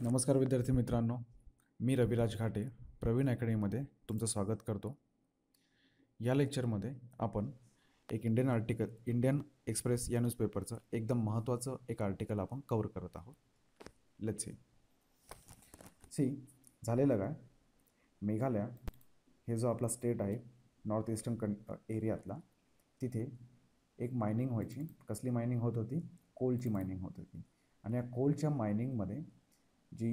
नमस्कार विद्यार्थी मित्रांनो, मी रविराज घाटे प्रवीण अकॅडमीमध्ये तुमचं स्वागत करतो. या लेक्चरमध्ये आपण एक इंडियन एक्सप्रेस या न्यूजपेपरचं एकदम महत्त्वाचं एक आर्टिकल आपण कव्हर करत आहोत. लेट्स सी झालेलं काय, मेघालय हे जो आपला स्टेट आहे नॉर्थ ईस्टर्न एरियातला, तिथे एक मायनिंग व्हायची. कसली मायनिंग होत होती? कोलची मायनिंग होत होती. आणि या कोलच्या मायनिंगमध्ये जी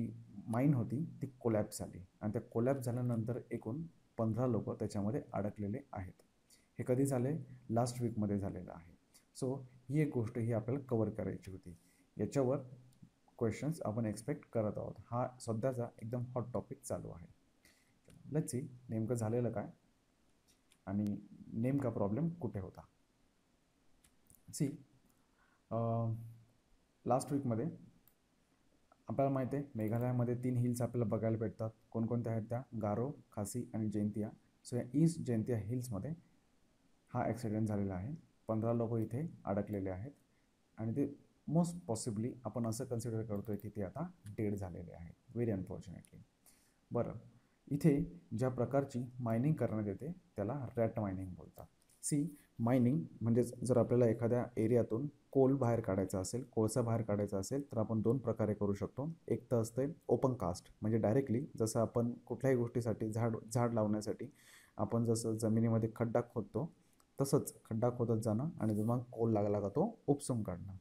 माईन होती ती कोलॅप्स झाली आणि त्या कोलॅप्स झाल्यानंतर एकूण 15 लोक त्याच्यामध्ये अडकलेले आहेत. हे कधी झाले? लास्ट वीकमध्ये झालेलं आहे. सो ही एक गोष्ट ही आपल्याला कव्हर करायची होती. याच्यावर क्वेश्चन्स आपण एक्सपेक्ट करत आहोत. हा सध्याचा एकदम हॉट टॉपिक चालू आहे. लेट्स सी नेमकं झालेलं काय आणि नेमका प्रॉब्लेम कुठे होता. सी लास्ट वीकमध्ये आपल्याला माहिती आहे मेघालयामध्ये 3 हिल्स आपल्याला बघायला भेटतात. कोणकोणत्या आहेत त्या? गारो, खासी आणि जैंतिया. सो या ईस्ट जैंतिया हिल्समध्ये हा ॲक्सिडेंट झालेला आहे. 15 लोक इथे अडकलेले आहेत आणि ते मोस्ट पॉसिबली आपण असं कन्सिडर करतो आहे की ते आता डेड झालेले आहेत. Very unfortunately. बरं, इथे ज्या प्रकारची मायनिंग करण्यात येते त्याला रॅट मायनिंग बोलतात. सी मायनिंग म्हणजेच जर आपल्याला एखाद्या एरियातून कोल बाहेर काढायचा असेल, कोळसा बाहेर काढायचा असेल तर आपण 2 प्रकारे करू शकतो. एक तर असते ओपन कास्ट, म्हणजे डायरेक्टली जसं आपण कुठल्याही गोष्टीसाठी झाड लावण्यासाठी आपण जसं जमिनीमध्ये खड्डा खोदतो तसंच खड्डा खोदत जाणं आणि मग कोल लागला का तो उपसून काढणं.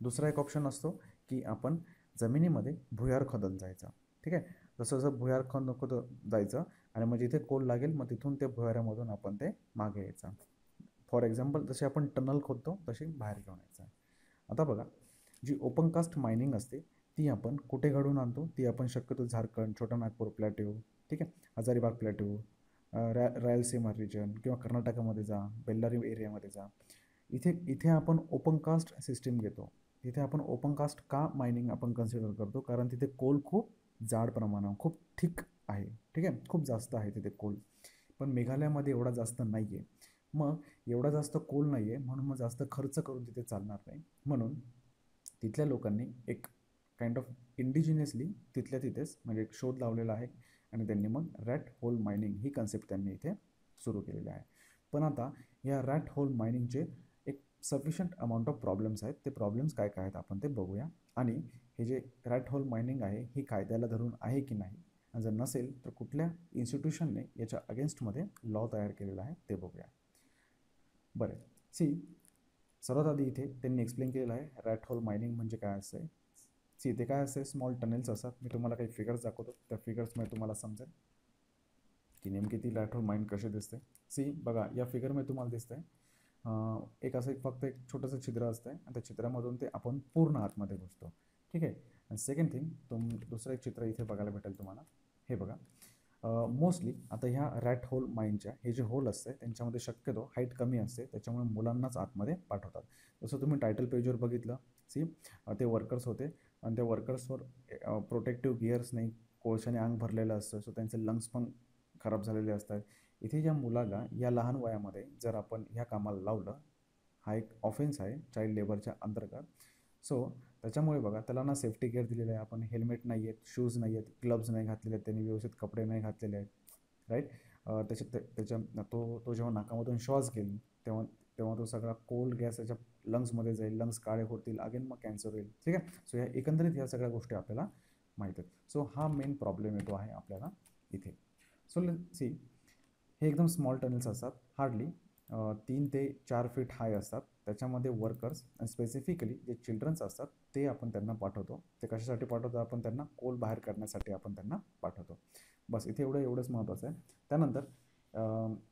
दुसरा एक ऑप्शन असतो की आपण जमिनीमध्ये भुयार खोदत जायचं. ठीक आहे, जसं जसं भुयार खोदत जायचं आणि मग जिथे कोल लागेल मग तिथून ते भुयारामधून आपण ते मागे यायचं. फॉर एक्झाम्पल जसे आपण टनल खोदतो तशी बाहेर घेऊन यायचं. आता बघा, जी ओपन कास्ट मायनिंग असते ती आपण कुठे घडवून आणतो? ती आपण शक्यतो झारखंड, छोटा नागपूर प्लॅट्यू, ठीक आहे, हजारीबाग प्लॅट्यू, रायलसीमा रिजन किंवा कर्नाटकामध्ये जा, बेल्लारी एरियामध्ये जा. इथे इथे आपण ओपन कास्ट सिस्टीम घेतो. तिथे आपण ओपन कास्ट का मायनिंग आपण कन्सिडर करतो? कारण तिथे कोल खूप जाड प्रमाणावर, खूप थिक आहे. ठीक आहे, खूप जास्त आहे तिथे कोल. पण मेघालयामध्ये एवढा जास्त नाही आहे. मग एवढा जास्त कोल नाही आहे म्हणून मग जास्त खर्च करून तिथे चालणार नाही. म्हणून तिथल्या लोकांनी एक काइंड ऑफ इंडिजिनियसली तिथल्या तिथेच म्हणजे एक शोध लावलेला आहे आणि त्यांनी मग रॅट होल मायनिंग ही कन्सेप्ट त्यांनी इथे सुरू केलेली आहे. पण आता या रॅट होल मायनिंगचे एक सफिशियंट अमाऊंट ऑफ प्रॉब्लेम्स आहेत. ते प्रॉब्लेम्स काय काय आहेत आपण ते बघूया. आणि हे जे रॅट होल मायनिंग आहे ही कायद्याला धरून आहे की नाही, आणि जर नसेल तर कुठल्या इन्स्टिट्यूशनने याच्या अगेन्स्टमध्ये लॉ तयार केलेला आहे ते बघूया. बरं, सी सर्वात आधी इथे त्यांनी एक्सप्लेन केलेलं आहे रॅट होल मायनिंग म्हणजे काय असते. सी ते काय असते, स्मॉल टनेल्स असतात. मी तुम्हाला काही फिगर्स दाखवतो, त्या फिगर्समध्ये तुम्हाला समजेल की नेमकी ती रॅट होल माइन कशी दिसते. सी बघा, या फिगरमध्ये तुम्हाला दिसतंय एक असं फक्त एक छोटंसं छिद्र असतं आणि त्या छिद्रामधून ते आपण पूर्ण आतमध्ये घुसतो. ठीक आहे. आणि सेकंड थिंग, दुसरं एक चित्र इथे बघायला भेटेल तुम्हाला. हे बघा, मोस्टली आता ह्या रॅट होल माइनच्या हे जे होल असते त्यांच्यामध्ये शक्यतो हाईट कमी असते, त्याच्यामुळे मुलांनाच आतमध्ये पाठवतात. जसं तुम्ही टायटल पेजवर बघितलं, सी ते वर्कर्स होते आणि त्या वर्कर्सवर प्रोटेक्टिव्ह गिअर्स नाही, कोळशाने अंग भरलेलं असतं, सो त्यांचे लंग्स पण खराब झालेले असतात. इथे ज्या मुलाला या लहान वयामध्ये जर आपण ह्या कामाला लावलं, हा एक ऑफेन्स आहे चाइल्ड लेबरच्या अंतर्गत. सो त्याच्यामुळे बघा, त्याला ना सेफ्टी गिअर दिलेलं आहे आपण, हेल्मेट नाही आहेत, शूज नाही आहेत, ग्लव्ज नाही घातलेले आहेत, त्यांनी व्यवस्थित कपडे नाही घातलेले आहेत. राईट, तो जेव्हा नाकामधून श्वास घेईल तेव्हा तेव्हा तो सगळा कोल्ड गॅस त्याच्या लंग्समध्ये जाईल, लंग्स काळे होतील, अगेन मग कॅन्सर होईल. ठीक आहे. सो ह्या एकंदरीत ह्या सगळ्या गोष्टी आपल्याला माहीत आहेत. सो हा मेन प्रॉब्लेम येतो आहे आपल्याला इथे. सो सी हे एकदम स्मॉल टनेल्स असतात, हार्डली 3 ते 4 फीट हाय असतात. त्याच्यामध्ये वर्कर्स आणि स्पेसिफिकली जे चिल्ड्रन्स असतात ते आपण त्यांना पाठवतो. ते कशासाठी पाठवतो? आपण त्यांना कोल बाहेर करण्यासाठी आपण त्यांना पाठवतो. बस इथे एवढंच महत्त्वाचं आहे. त्यानंतर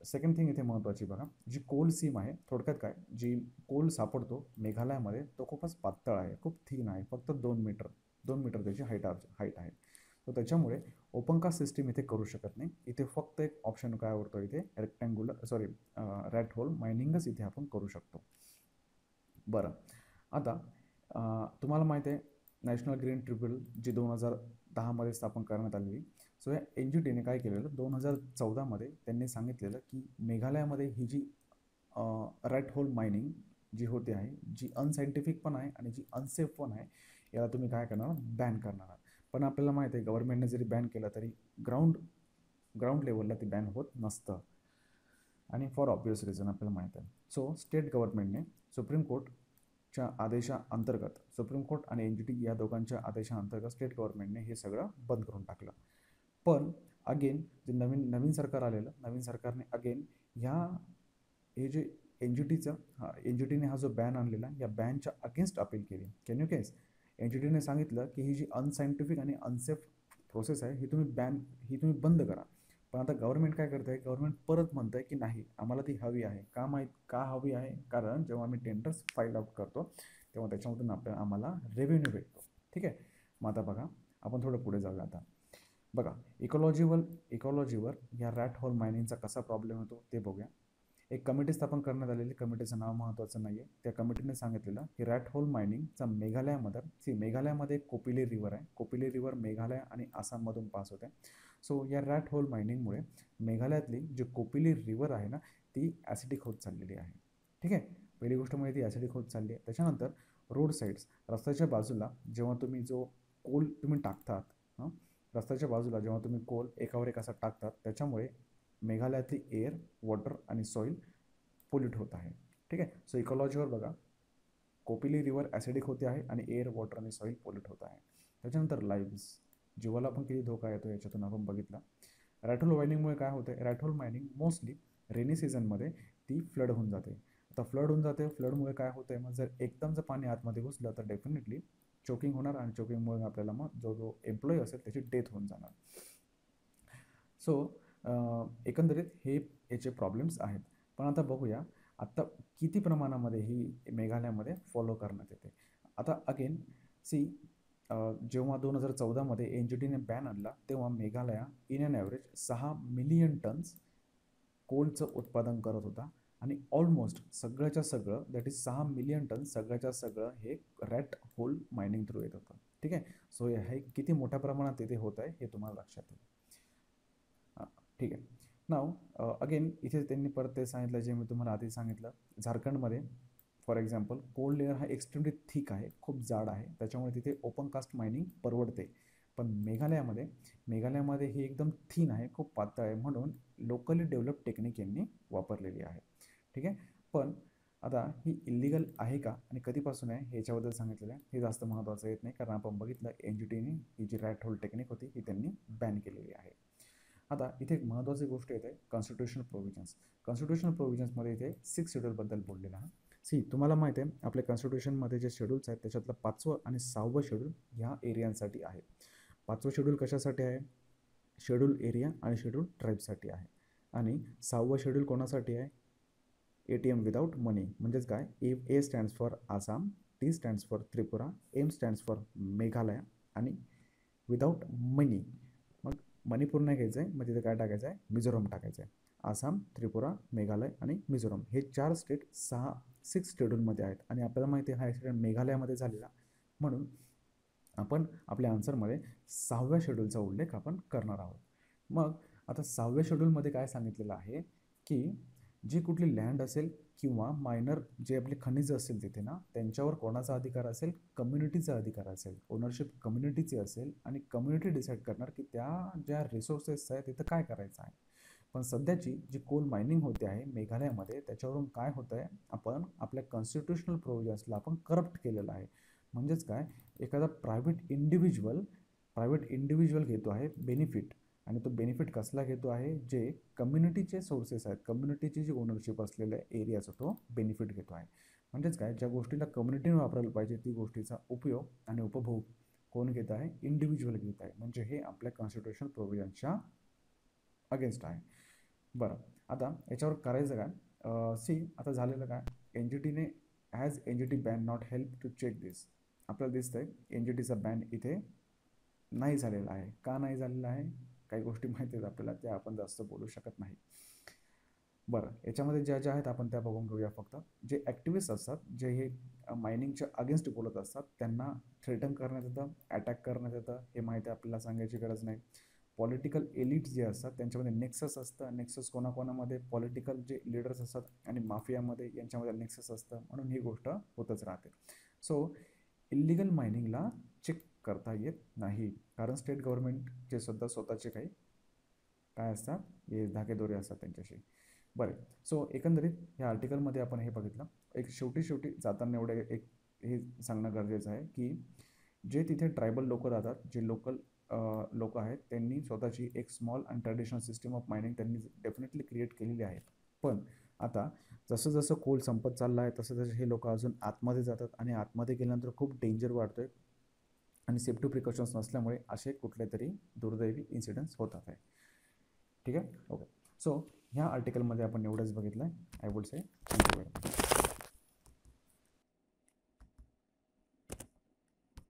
सेकंड थिंग इथे महत्त्वाची बघा, जी कोल सीम आहे, थोडक्यात काय, जी कोल सापडतो मेघालयामध्ये तो खूपच पातळ आहे, खूप थिन आहे, फक्त 2 मीटर त्याची हाईट आहे. तर त्याच्यामुळे ओपन कास्ट सिस्टीम इथे करू शकत नाही. इथे फक्त एक ऑप्शन काय उरतो, इथे रॅट होल मायनिंगच इथे आपण करू शकतो. बरं, आता तुम्हाला माहिती आहे नॅशनल ग्रीन ट्रिब्युनल जी 2010मध्ये स्थापन करण्यात आलेली. सो या NGTने काय केलेलं, 2014मध्ये त्यांनी सांगितलेलं की मेघालयामध्ये ही जी रॅट होल मायनिंग जी होते आहे, जी अनसायंटिफिक पण आहे आणि जी अनसेफ पण आहे, याला तुम्ही काय करणार, बॅन करणार. पण आपल्याला माहिती आहे गव्हर्नमेंटने जरी बॅन केलं तरी ग्राउंड लेवलला ती बॅन होत नसतं, आणि फॉर ऑब्वियस रिझन आपल्याला माहीत आहे. सो स्टेट गव्हर्नमेंटने सुप्रीम कोर्टच्या आदेशाअंतर्गत, सुप्रीम कोर्ट आणि NGT या दोघांच्या आदेशाअंतर्गत स्टेट गव्हर्नमेंटने हे सगळं बंद करून टाकलं. पण अगेन जे नवीन सरकार आलेलं, नवीन सरकारने अगेन हे जे NGTने हा जो बॅन आणलेला, या बॅनच्या अगेन्स्ट अपील केली. Can you guess? NGTने सांगितलं की ही जी अनसायंटिफिक आणि अनसेफ प्रोसेस आहे ही तुम्ही बंद करा. पण आता गव्हर्नमेंट काय करत आहे, गव्हर्नमेंट परत म्हणत आहे की नाही, आम्हाला ती हवी आहे. का हवी आहे? कारण जेव्हा आम्ही टेंडर्स फाईल आउट करतो तेव्हा त्याच्यामधून आम्हाला रेव्हेन्यू भेटतो. ठीक आहे. मग आता बघा, आपण थोडं पुढे जाऊया. आता बघा, इकॉलॉजीवर या रॅट होल मायनिंगचा कसा प्रॉब्लेम होतो ते बघूया. एक कमिटी स्थापन करण्यात आलेली, कमिटीचं नाव महत्त्वाचं नाही आहे. त्या कमिटीने सांगितलेलं की रॅट होल मायनिंगचा मेघालयामध्ये कोपिली रिव्हर आहे. कोपिली रिव्हर मेघालय आणि आसाममधून पास होते. सो या रॅट होल मायनिंगमुळे मेघालयातली जी कोपिली रिव्हर आहे ना, ती ॲसिडिक होत चाललेली आहे. ठीक आहे. पहिली गोष्ट म्हणजे ती ॲसिडिक होत चालली आहे. त्याच्यानंतर रोड साईड्स, रस्त्याच्या बाजूला जेव्हा तुम्ही जो कोल तुम्ही टाकतात, रस्त्याच्या बाजूला जेव्हा तुम्ही कोल एकावर एक असा टाकतात, त्याच्यामुळे मेघालयातली एअर, वॉटर आणि सॉईल पोल्यूट होत आहे. ठीक आहे. सो इकॉलॉजीवर बघा, कोपिली रिव्हर ॲसिडिक होते आहे आणि एअर, वॉटर आणि सॉईल पोल्यूट होत आहे. त्याच्यानंतर लाईव्स, जीवाला पण किती धोका येतो याच्यातून आपण बघितलं. रॅट होल मायनिंगमुळे काय होतं, rat hole mining mostly rainy सीझनमध्ये ती फ्लड होऊन जाते. आता फ्लडमुळे काय होतं आहे, मग जर एकदम पाणी आतमध्ये घुसलं तर डेफिनेटली चोकिंग होणार, आणि चोकिंगमुळे आपल्याला मग जो एम्प्लॉई असेल त्याची डेथ होऊन जाणार. सो एकंदरीत हे याचे प्रॉब्लेम्स आहेत. पण आता बघूया आता किती प्रमाणामध्ये ही मेघालयामध्ये फॉलो करण्यात येते. आता अगेन जेव्हा 2014मध्ये NGTने बॅन आणला तेव्हा Meghalaya in an average 6 million tons कोलचं उत्पादन करत होता, आणि ऑलमोस्ट सगळ्याच्या सगळं दॅट इज 6 मिलियन टन सगळ्याच्या सगळं हे रॅट होल मायनिंग थ्रू येत होतं. ठीक आहे. सो हे किती मोठ्या प्रमाणात तिथे होत आहे हे तुम्हाला लक्षात येईल. ठीक आहे. नाव अगेन इथे त्यांनी परत ते सांगितलं जे मी तुम्हाला आधी सांगितलं, झारखंडमध्ये फॉर एक्झाम्पल कोल्ड लेअर हा एक्स्ट्रीमली थिक आहे, खूप जाड आहे, त्याच्यामुळे तिथे ओपन कास्ट मायनिंग परवडते. पण मेघालयामध्ये ही एकदम थिन आहे, खूप पातळ आहे, म्हणून लोकली डेव्हलप टेक्निक यांनी वापरलेली आहे. ठीक आहे. पण आता ही इलिगल आहे का आणि कधीपासून आहे ह्याच्याबद्दल सांगितलेलं आहे, हे जास्त महत्त्वाचं येत नाही, कारण आपण बघितलं NGTने ही जी रॅट होल टेक्निक होती ही त्यांनी बॅन केलेली आहे. आता इथे एक महत्त्वाची गोष्ट येते, कॉन्स्टिट्यूशनल प्रोव्हिजन्समध्ये इथे 6 शेड्यूलबद्दल बोललेलं आहे. तुम्हाला माहिती आहे आपल्या कॉन्स्टिट्यूशनमध्ये जे शेड्यूल्स आहेत त्याच्यातलं 5वं आणि 6वं शेड्यूल ह्या एरियांसाठी आहे. 5वं शेड्यूल कशासाठी आहे? शेड्यूल एरिया आणि शेड्यूल ट्राईबसाठी आहे. आणि 6वं शेड्यूल कोणासाठी आहे? ATM विदाउट मनी. म्हणजेच काय? A stands for Assam, T stands for Tripura, M stands for Meghalaya आणि विदाउट मनी. मग मणिपूर नाही घ्यायचं आहे, मग तिथे काय टाकायचं आहे? मिझोरम टाकायचं आहे. आसाम, त्रिपुरा, मेघालय आणि मिझोरम हे 4 स्टेट 6 शेड्यूलमध्ये आहेत. आणि आपल्याला माहिती आहे हा ॲक्सिडेंट मेघालयामध्ये झालेला, म्हणून आपण आपल्या आन्सरमध्ये 6व्या शेड्यूलचा उल्लेख आपण करणार आहोत. मग आता 6व्या शेड्यूलमध्ये काय सांगितलेलं आहे की जी कुठली लँड असेल किंवा मायनर जे आपले खनिज असेल तिथे ना, त्यांच्यावर कोणाचा अधिकार असेल? कम्युनिटीचा अधिकार असेल, ओनरशिप कम्युनिटीची असेल, आणि कम्युनिटी डिसाईड करणार की त्या ज्या रिसोर्सेस आहेत तिथं काय करायचं आहे. पण सध्याची जी कोल मायनिंग होते आहे मेघालयामध्ये, त्याच्यावरून काय होतं आहे, आपण आपल्या कॉन्स्टिट्यूशनल प्रोव्हिजन्सला आपण करप्ट केलेलं आहे. म्हणजेच काय, एखादा प्रायव्हेट इंडिव्हिज्युअल घेतो आहे बेनिफिट, आणि तो बेनिफिट कसला घेतो आहे? जे कम्युनिटीचे सोर्सेस आहेत, कम्युनिटीची जी ओनरशिप असलेल्या एरियाचा तो बेनिफिट घेतो आहे. म्हणजेच काय, ज्या गोष्टीला कम्युनिटीने वापरायला पाहिजे ती गोष्टीचा उपयोग आणि उपभोग कोण घेत आहे? इंडिव्हिज्युअल घेत आहे. म्हणजे हे आपल्या कॉन्स्टिट्यूशन प्रोव्हिजनच्या अगेन्स्ट आहे. बरं, आता याच्यावर करायचं काय? आता झालेलं काय, NGT ban not help to check this. आपल्याला दिसतंय NGTचा बॅन इथे नाही झालेला आहे. का नाही झालेला आहे? काही गोष्टी माहिती आहेत आपल्याला, त्या आपण जास्त बोलू शकत नाही. बरं, याच्यामध्ये ज्या आहेत आपण त्या बघून घेऊया. फक्त जे ॲक्टिव्हिस्ट असतात, जे हे मायनिंगच्या अगेन्स्ट बोलत असतात, त्यांना थ्रेटन करण्यात येतं, अटॅक करण्यात येतं, हे माहिती आपल्याला सांगायची गरज नाही. पॉलिटिकल एलिट जे असतात त्यांच्यामध्ये नेक्सस असतं. नेक्सस कोणाकोणामध्ये? पॉलिटिकल जे लीडर्स असतात आणि माफियामध्ये यांच्यामध्ये नेक्सस असतं, म्हणून ही गोष्ट होतच राहते. सो इल्लिगल मायनिंगला चेक करता येत नाही, कारण स्टेट गव्हर्नमेंटचे सुद्धा स्वतःचे काही काय असतात, हे धागेदोरे असतात त्यांच्याशी. बरं, सो एकंदरीत ह्या आर्टिकलमध्ये आपण हे बघितलं. एक शेवटी जाताना एवढे एक हे सांगणं गरजेचं आहे की जे तिथे ट्रायबल लोक राहतात, जे लोकल लोक आहेत, त्यांनी स्वतःची एक small and traditional system of mining त्यांनी डेफिनेटली क्रिएट केलेली आहे. पण आता जसं जसं कोल संपत चालला आहे तसं तसं हे लोक अजून आतमध्ये जातात आणि आतमध्ये गेल्यानंतर खूप डेंजर वाढतोय आणि सेफ्टी प्रिकॉशन्स नसल्यामुळे असे कुठले तरी दुर्दैवी इन्सिडेंट्स होतात आहे. ठीक आहे, ओके. सो ह्या आर्टिकलमध्ये आपण एवढंच बघितलं आहे. I would say thank you.